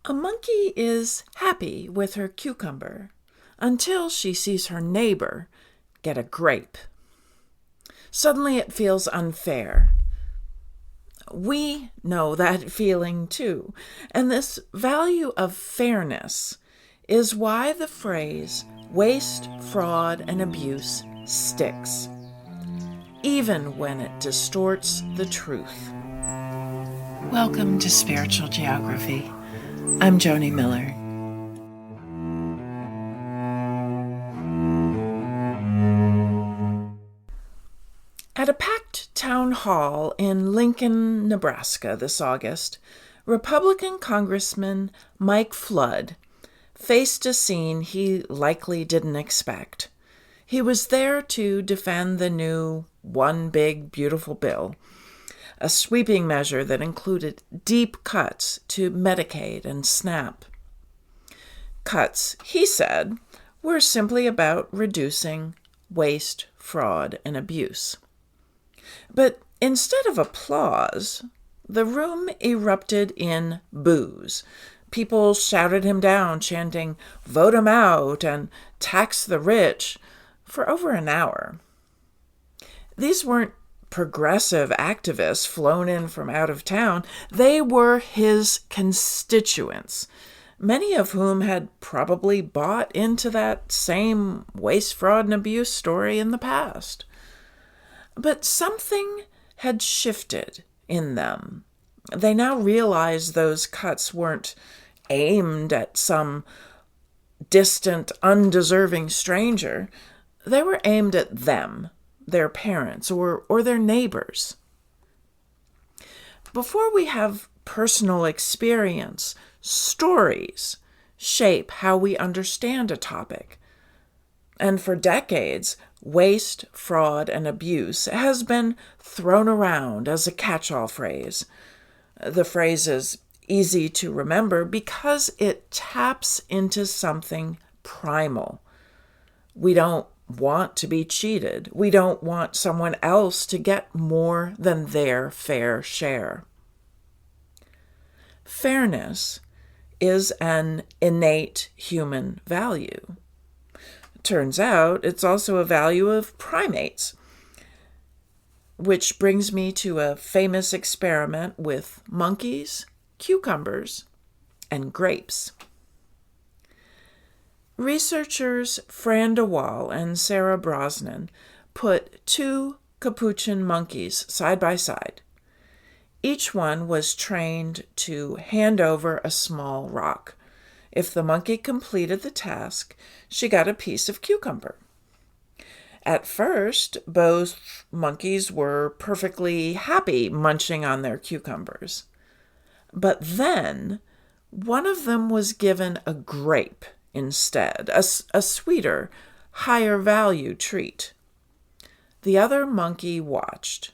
A monkey is happy with her cucumber until she sees her neighbor get a grape. Suddenly it feels unfair. We know that feeling too, and this value of fairness is why the phrase waste, fraud, and abuse sticks, even when it distorts the truth. Welcome to Spiritual Geography. I'm Joni Miller. At a packed town hall in Lincoln, Nebraska this August, Republican Congressman Mike Flood faced a scene he likely didn't expect. He was there to defend the new One Big Beautiful Bill, a sweeping measure that included deep cuts to Medicaid and SNAP. Cuts, he said, were simply about reducing waste, fraud, and abuse. But instead of applause, the room erupted in boos. People shouted him down, chanting, "Vote him out," and "Tax the rich," for over an hour. These weren't progressive activists flown in from out of town. They were his constituents, many of whom had probably bought into that same waste, fraud, and abuse story in the past. But something had shifted in them. They now realized those cuts weren't aimed at some distant, undeserving stranger. They were aimed at them, their parents, or their neighbors. Before we have personal experience, stories shape how we understand a topic. And for decades, waste, fraud, and abuse has been thrown around as a catch-all phrase. The phrase is easy to remember because it taps into something primal. We don't want to be cheated. We don't want someone else to get more than their fair share. Fairness is an innate human value. Turns out it's also a value of primates, which brings me to a famous experiment with monkeys, cucumbers, and grapes. Researchers Fran DeWall and Sarah Brosnan put two capuchin monkeys side by side. Each one was trained to hand over a small rock. If the monkey completed the task, she got a piece of cucumber. At first, both monkeys were perfectly happy munching on their cucumbers. But then, one of them was given a grape instead, a sweeter, higher value treat. The other monkey watched,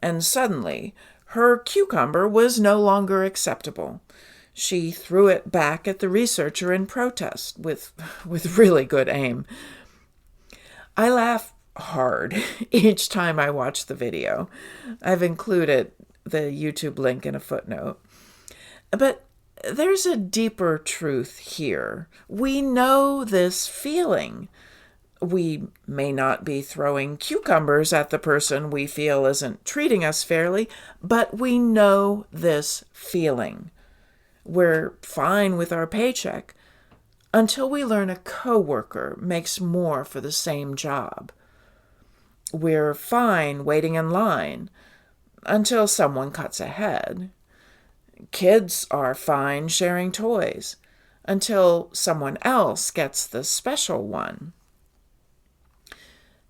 and suddenly, her cucumber was no longer acceptable. She threw it back at the researcher in protest with really good aim. I laugh hard each time I watch the video. I've included the YouTube link in a footnote. But there's a deeper truth here. We know this feeling. We may not be throwing cucumbers at the person we feel isn't treating us fairly, but we know this feeling. We're fine with our paycheck until we learn a coworker makes more for the same job. We're fine waiting in line until someone cuts ahead. Kids are fine sharing toys until someone else gets the special one.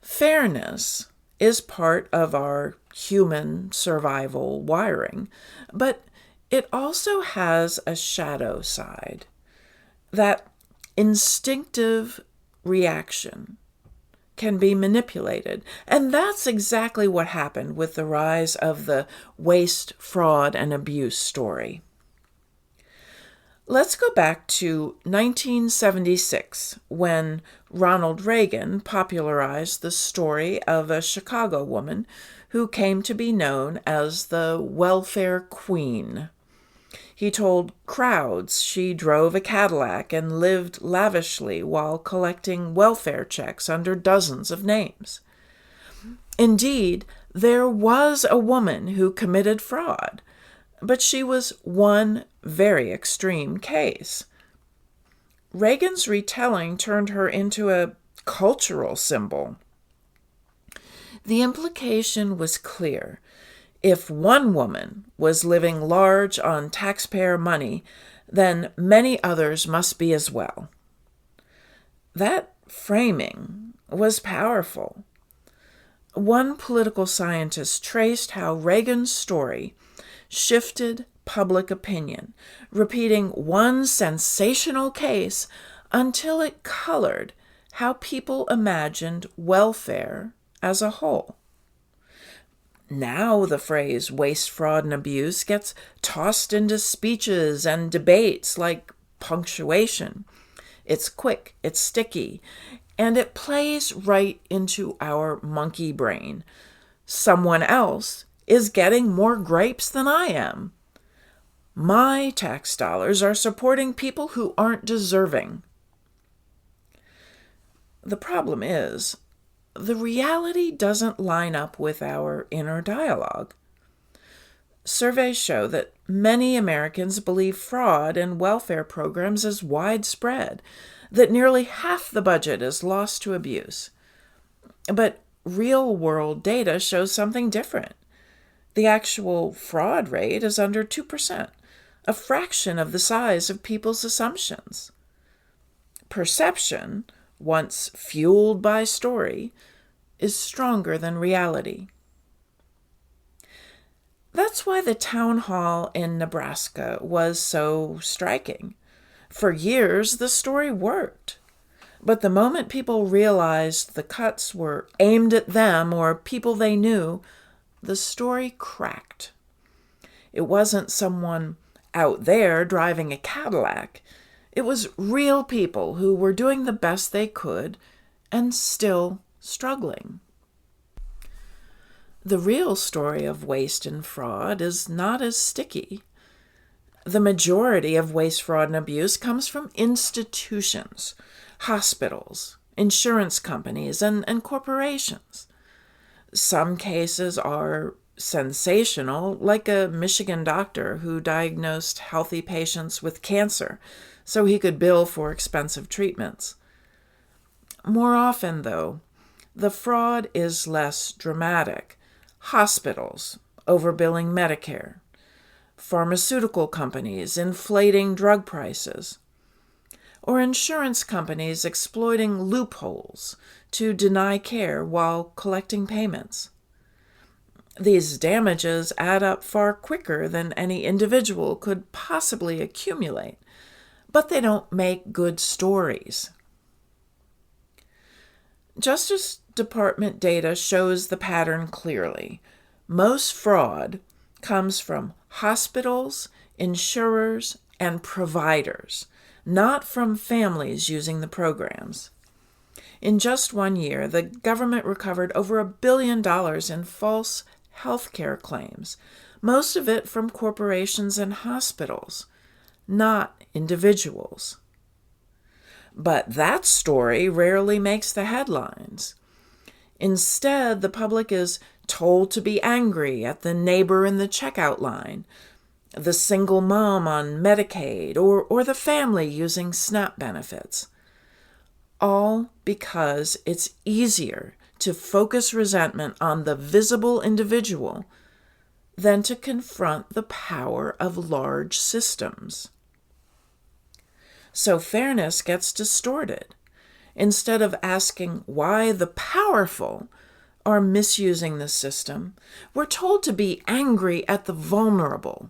Fairness is part of our human survival wiring, but it also has a shadow side, that instinctive reaction can be manipulated. And that's exactly what happened with the rise of the waste, fraud, and abuse story. Let's go back to 1976, when Ronald Reagan popularized the story of a Chicago woman who came to be known as the welfare queen. He told crowds she drove a Cadillac and lived lavishly while collecting welfare checks under dozens of names. Indeed, there was a woman who committed fraud, but she was one very extreme case. Reagan's retelling turned her into a cultural symbol. The implication was clear. If one woman was living large on taxpayer money, then many others must be as well. That framing was powerful. One political scientist traced how Reagan's story shifted public opinion, repeating one sensational case until it colored how people imagined welfare as a whole. Now the phrase waste, fraud, and abuse gets tossed into speeches and debates like punctuation. It's quick, it's sticky, and it plays right into our monkey brain. Someone else is getting more grapes than I am. My tax dollars are supporting people who aren't deserving. The problem is, the reality doesn't line up with our inner dialogue. Surveys show that many Americans believe fraud in welfare programs is widespread, that nearly half the budget is lost to abuse. But real-world data shows something different. The actual fraud rate is under 2%, a fraction of the size of people's assumptions. Perception, once fueled by story, is stronger than reality. That's why the town hall in Nebraska was so striking. For years, the story worked. But the moment people realized the cuts were aimed at them or people they knew, the story cracked. It wasn't someone out there driving a Cadillac. It was real people who were doing the best they could and still struggling. The real story of waste and fraud is not as sticky. The majority of waste, fraud, and abuse comes from institutions, hospitals, insurance companies, and corporations. Some cases are sensational, like a Michigan doctor who diagnosed healthy patients with cancer so he could bill for expensive treatments. More often, though, the fraud is less dramatic. Hospitals overbilling Medicare, pharmaceutical companies inflating drug prices, or insurance companies exploiting loopholes to deny care while collecting payments. These damages add up far quicker than any individual could possibly accumulate, but they don't make good stories. Justice Department data shows the pattern clearly. Most fraud comes from hospitals, insurers, and providers, not from families using the programs. In just 1 year, the government recovered over $1 billion in false health care claims, most of it from corporations and hospitals, not individuals. But that story rarely makes the headlines. Instead, the public is told to be angry at the neighbor in the checkout line, the single mom on Medicaid, or the family using SNAP benefits. All because it's easier to focus resentment on the visible individual than to confront the power of large systems. So fairness gets distorted. Instead of asking why the powerful are misusing the system, we're told to be angry at the vulnerable.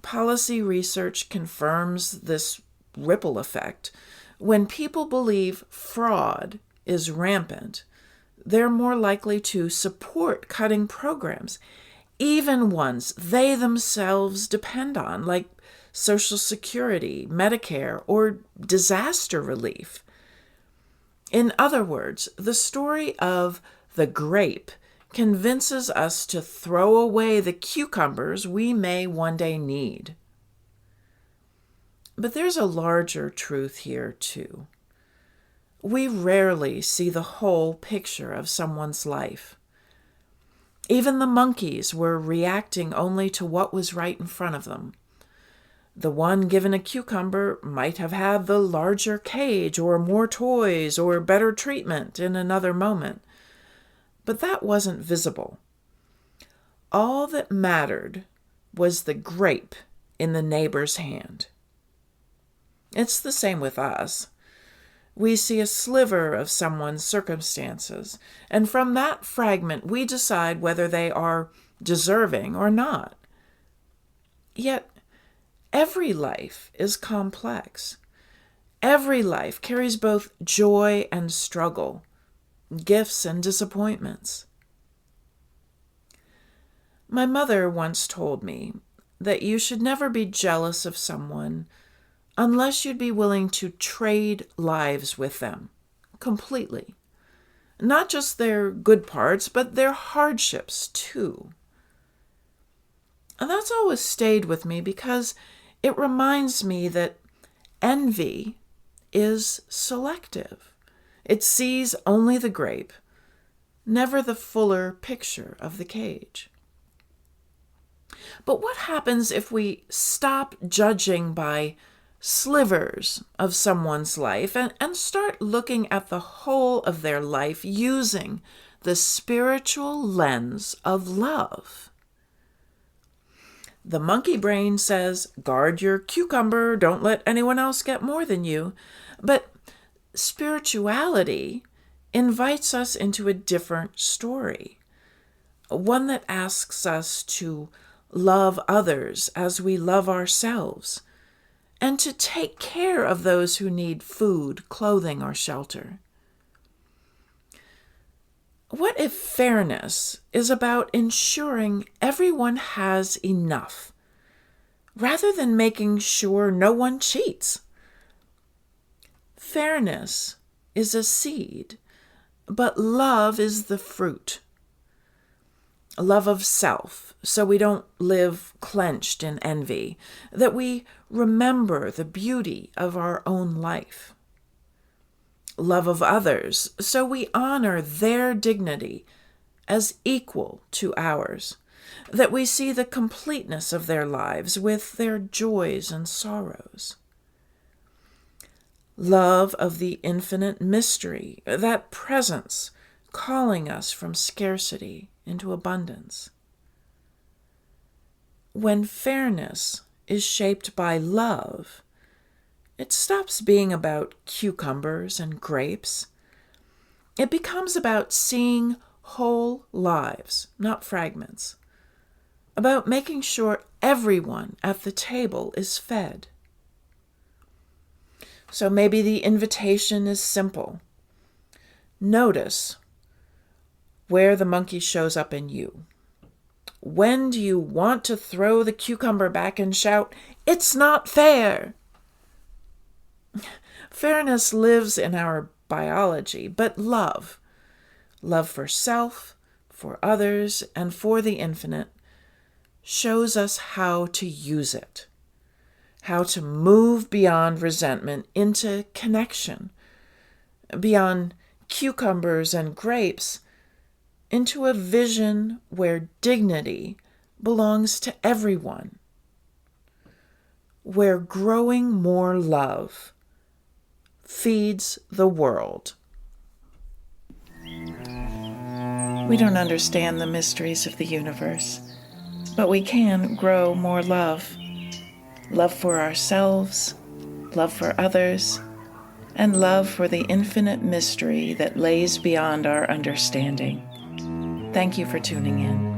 Policy research confirms this ripple effect. When people believe fraud is rampant, they're more likely to support cutting programs, even ones they themselves depend on, like Social Security, Medicare, or disaster relief. In other words, the story of the grape convinces us to throw away the cucumbers we may one day need. But there's a larger truth here, too. We rarely see the whole picture of someone's life. Even the monkeys were reacting only to what was right in front of them. The one given a cucumber might have had the larger cage or more toys or better treatment in another moment, but that wasn't visible. All that mattered was the grape in the neighbor's hand. It's the same with us. We see a sliver of someone's circumstances, and from that fragment we decide whether they are deserving or not. Yet, every life is complex. Every life carries both joy and struggle, gifts and disappointments. My mother once told me that you should never be jealous of someone unless you'd be willing to trade lives with them completely. Not just their good parts, but their hardships too. And that's always stayed with me because it reminds me that envy is selective. It sees only the grape, never the fuller picture of the cage. But what happens if we stop judging by slivers of someone's life and start looking at the whole of their life using the spiritual lens of love? The monkey brain says, guard your cucumber, don't let anyone else get more than you. But spirituality invites us into a different story, one that asks us to love others as we love ourselves, and to take care of those who need food, clothing, or shelter. What if fairness is about ensuring everyone has enough, rather than making sure no one cheats? Fairness is a seed, but love is the fruit. A love of self, so we don't live clenched in envy, that we remember the beauty of our own life. Love of others, so we honor their dignity as equal to ours, that we see the completeness of their lives with their joys and sorrows. Love of the infinite mystery, that presence calling us from scarcity into abundance. When fairness is shaped by love, it stops being about cucumbers and grapes. It becomes about seeing whole lives, not fragments. About making sure everyone at the table is fed. So maybe the invitation is simple. Notice where the monkey shows up in you. When do you want to throw the cucumber back and shout, "It's not fair"? Fairness lives in our biology, but love for self, for others, and for the infinite, shows us how to use it, how to move beyond resentment into connection, beyond cucumbers and grapes, into a vision where dignity belongs to everyone, where growing more love feeds the world. We don't understand the mysteries of the universe, but we can grow more love. Love for ourselves, love for others, and love for the infinite mystery that lays beyond our understanding. Thank you for tuning in.